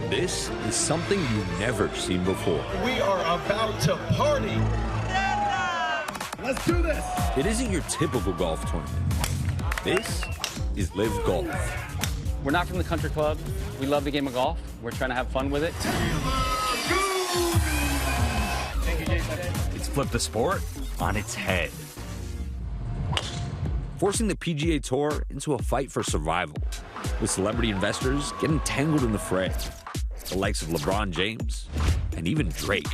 This is something you've never seen before. We are about to party. Let's do this. It isn't your typical golf tournament. This is Live Golf. We're not from the country club. We love the game of golf. We're trying to have fun with it. Thank you, Jason. It's flipped the sport on its head, forcing the PGA Tour into a fight for survival, with celebrity investors getting tangled in the fray. The likes of LeBron James and even Drake.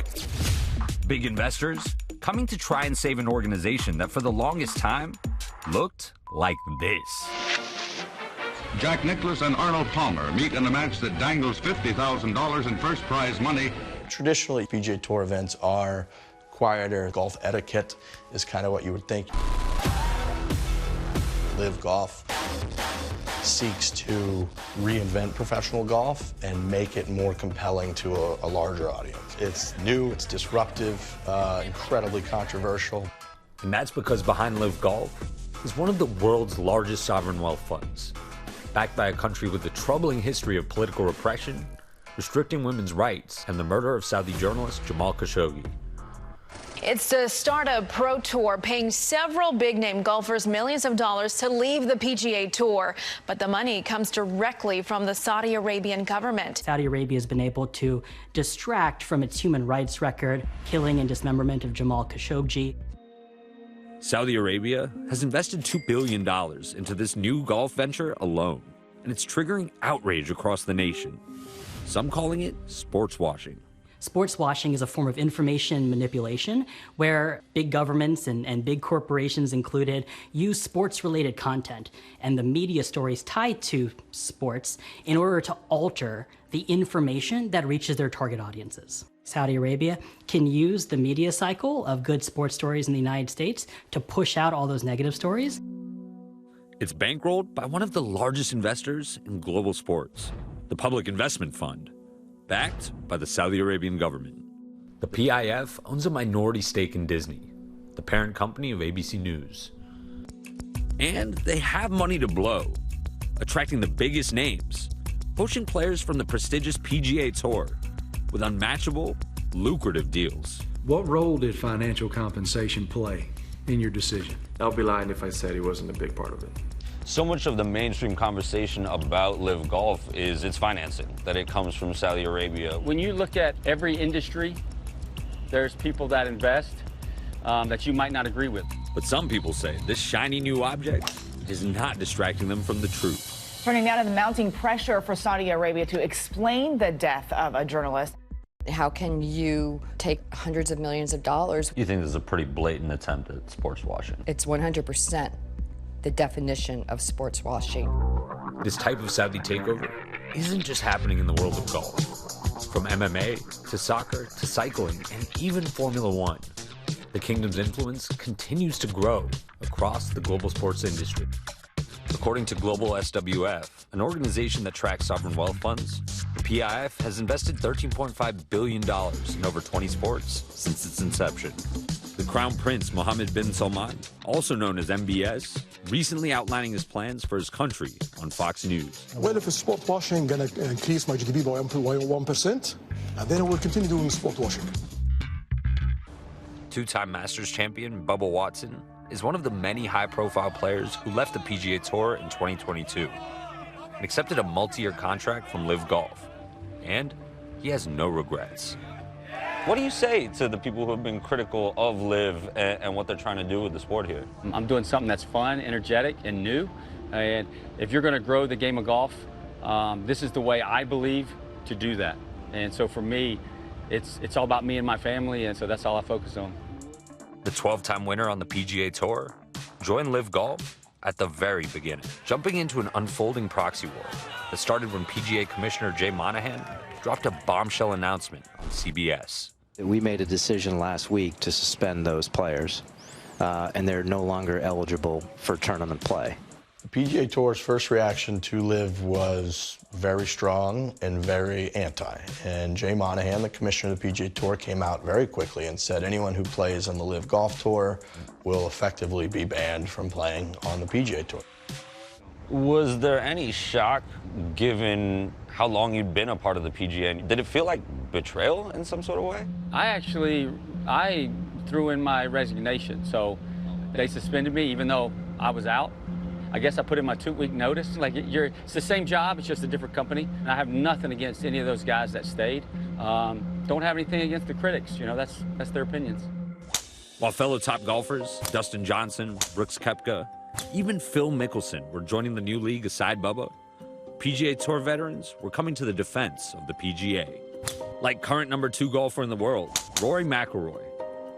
Big investors coming to try and save an organization that for the longest time looked like this. Jack Nicklaus and Arnold Palmer meet in a match that dangles $50,000 in first prize money. Traditionally, PGA Tour events are quieter. Golf etiquette is kind of what you would think. Live Golf seeks to reinvent professional golf and make it more compelling to a larger audience. It's new, it's disruptive, incredibly controversial. And that's because behind Live Golf is one of the world's largest sovereign wealth funds, backed by a country with a troubling history of political repression, restricting women's rights, and the murder of Saudi journalist Jamal Khashoggi. It's to start a pro tour, paying several big-name golfers millions of dollars to leave the PGA Tour. But the money comes directly from the Saudi Arabian government. Saudi Arabia has been able to distract from its human rights record, killing and dismemberment of Jamal Khashoggi. Saudi Arabia has invested $2 billion into this new golf venture alone, and it's triggering outrage across the nation. Some calling it sports washing. Sports washing is a form of information manipulation where big governments and big corporations included use sports-related content and the media stories tied to sports in order to alter the information that reaches their target audiences. Saudi Arabia can use the media cycle of good sports stories in the United States to push out all those negative stories. It's bankrolled by one of the largest investors in global sports, the Public Investment Fund, backed by the Saudi Arabian government. The PIF owns a minority stake in Disney, the parent company of ABC News. And they have money to blow, attracting the biggest names, poaching players from the prestigious PGA Tour with unmatchable, lucrative deals. What role did financial compensation play in your decision? I'll be lying if I said it wasn't a big part of it. So much of the mainstream conversation about Live Golf is its financing, that it comes from Saudi Arabia. When you look at every industry, there's people that invest that you might not agree with. But some people say this shiny new object is not distracting them from the truth. Turning now to the mounting pressure for Saudi Arabia to explain the death of a journalist. How can you take hundreds of millions of dollars? You think this is a pretty blatant attempt at sports washing? It's 100% the definition of sports washing. This type of Saudi takeover isn't just happening in the world of golf. From MMA to soccer to cycling and even Formula One, the kingdom's influence continues to grow across the global sports industry. According to Global SWF, an organization that tracks sovereign wealth funds, the PIF has invested $13.5 billion in over 20 sports since its inception. The Crown Prince Mohammed bin Salman, also known as MBS, recently outlining his plans for his country on Fox News. Well, if sport washing going to increase my GDP by 1%, and then we'll continue doing sport washing. Two-time Masters champion Bubba Watson is one of the many high-profile players who left the PGA Tour in 2022 and accepted a multi-year contract from Live Golf. And he has no regrets. What do you say to the people who have been critical of Live and what they're trying to do with the sport here? I'm doing something that's fun, energetic, and new. And if you're going to grow the game of golf, this is the way I believe to do that. And so for me, it's all about me and my family, and so that's all I focus on. The 12-time winner on the PGA Tour joined Live Golf at the very beginning, jumping into an unfolding proxy war that started when PGA Commissioner Jay Monahan dropped a bombshell announcement on CBS. We made a decision last week to suspend those players, and they're no longer eligible for tournament play. The PGA Tour's first reaction to Live was very strong and very anti. And Jay Monahan, the commissioner of the PGA Tour, came out very quickly and said anyone who plays on the Live Golf Tour will effectively be banned from playing on the PGA Tour. Was there any shock given how long you'd been a part of the PGA? Did it feel like betrayal in some sort of way? I threw in my resignation, so they suspended me even though I was out. I guess I put in my 2-week notice. Like, it's the same job, it's just a different company. And I have nothing against any of those guys that stayed. Don't have anything against the critics, you know, that's their opinions. While fellow top golfers, Dustin Johnson, Brooks Koepka, even Phil Mickelson were joining the new league aside Bubba, PGA Tour veterans were coming to the defense of the PGA. Like current #2 golfer in the world, Rory McIlroy,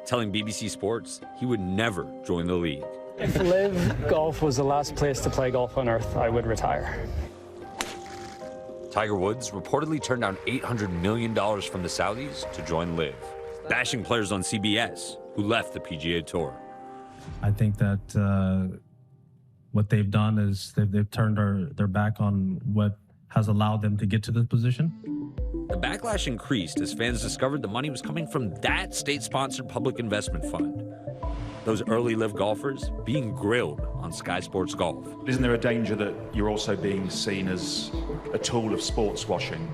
telling BBC Sports he would never join the league. If Live Golf was the last place to play golf on earth, I would retire. Tiger Woods reportedly turned down $800 million from the Saudis to join Live, bashing players on CBS who left the PGA Tour. I think that what they've done is they've turned their back on what has allowed them to get to this position. The backlash increased as fans discovered the money was coming from that state-sponsored public investment fund. Those early Live golfers being grilled on Sky Sports Golf. Isn't there a danger that you're also being seen as a tool of sports washing?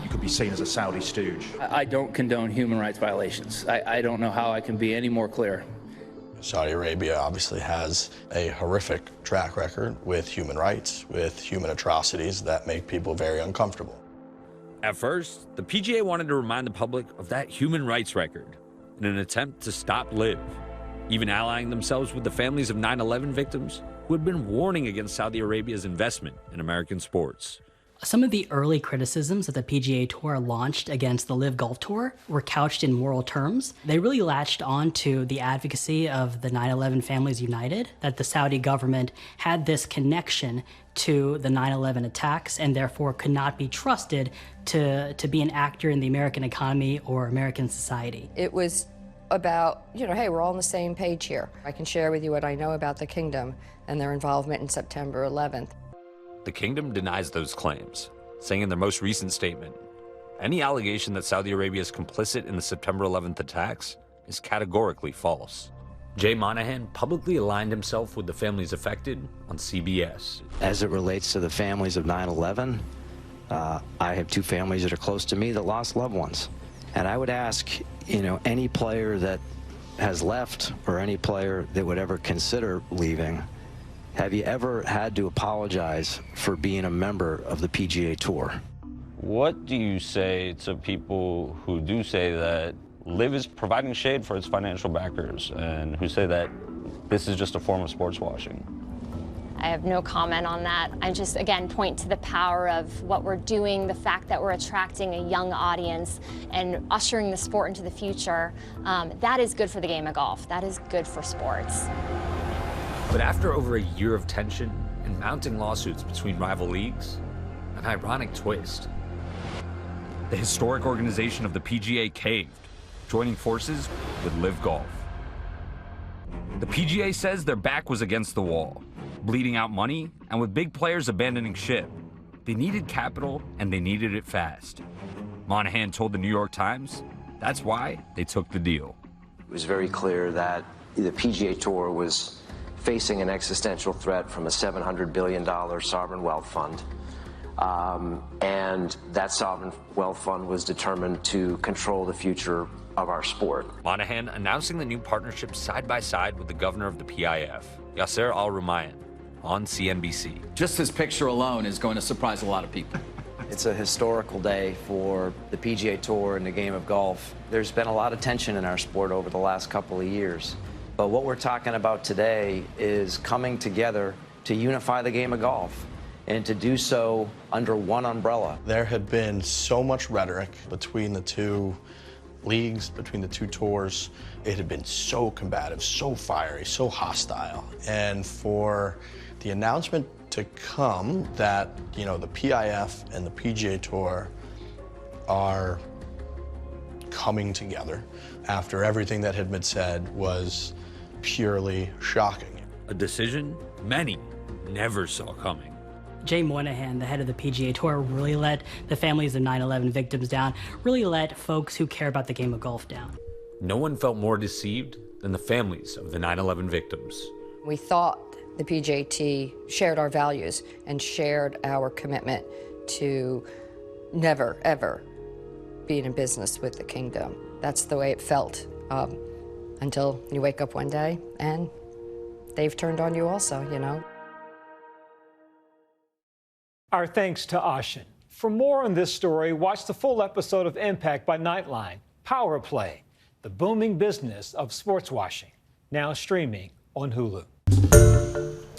You could be seen as a Saudi stooge. I don't condone human rights violations. I don't know how I can be any more clear. Saudi Arabia obviously has a horrific track record with human rights, with human atrocities that make people very uncomfortable. At first, the PGA wanted to remind the public of that human rights record in an attempt to stop Live, even allying themselves with the families of 9/11 victims who had been warning against Saudi Arabia's investment in American sports. Some of the early criticisms that the PGA Tour launched against the Live Golf Tour were couched in moral terms. They really latched on to the advocacy of the 9/11 Families United, that the Saudi government had this connection to the 9/11 attacks and therefore could not be trusted to be an actor in the American economy or American society. It was about, hey, we're all on the same page here. I can share with you what I know about the kingdom and their involvement in September 11th. The kingdom denies those claims, saying in their most recent statement, any allegation that Saudi Arabia is complicit in the September 11th attacks is categorically false. Jay Monahan publicly aligned himself with the families affected on CBS. As it relates to the families of 9/11, I have 2 families that are close to me that lost loved ones. And I would ask, any player that has left or any player that would ever consider leaving, have you ever had to apologize for being a member of the PGA Tour? What do you say to people who do say that Live is providing shade for its financial backers and who say that this is just a form of sports washing? I have no comment on that. I just, again, point to the power of what we're doing, the fact that we're attracting a young audience and ushering the sport into the future. That is good for the game of golf. That is good for sports. But after over a year of tension and mounting lawsuits between rival leagues, an ironic twist. The historic organization of the PGA caved, joining forces with Live Golf. The PGA says their back was against the wall, bleeding out money, and with big players abandoning ship. They needed capital, and they needed it fast. Monahan told the New York Times that's why they took the deal. It was very clear that the PGA Tour was facing an existential threat from a $700 billion sovereign wealth fund. And that sovereign wealth fund was determined to control the future of our sport. Monahan announcing the new partnership side by side with the governor of the PIF, Yasser Al-Rumayyan, on CNBC. Just this picture alone is going to surprise a lot of people. It's a historical day for the PGA Tour and the game of golf. There's been a lot of tension in our sport over the last couple of years. But what we're talking about today is coming together to unify the game of golf and to do so under one umbrella. There had been so much rhetoric between the 2 leagues, between the 2 tours. It had been so combative, so fiery, so hostile. And for the announcement to come that, the PIF and the PGA Tour are coming together after everything that had been said was purely shocking. A decision many never saw coming. Jay Monahan, the head of the PGA Tour, really let the families of 9/11 victims down, really let folks who care about the game of golf down. No one felt more deceived than the families of the 9/11 victims. We thought the PJT shared our values and shared our commitment to never, ever being in business with the kingdom. That's the way it felt until you wake up one day and they've turned on you also, you know. Our thanks to Ashin. For more on this story, watch the full episode of Impact by Nightline, Power Play, the booming business of sports washing, now streaming on Hulu.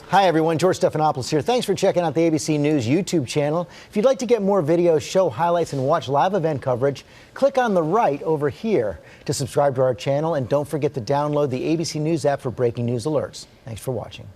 Hi, everyone. George Stephanopoulos here. Thanks for checking out the ABC News YouTube channel. If you'd like to get more videos, show highlights, and watch live event coverage, click on the right over here to subscribe to our channel. And don't forget to download the ABC News app for breaking news alerts. Thanks for watching.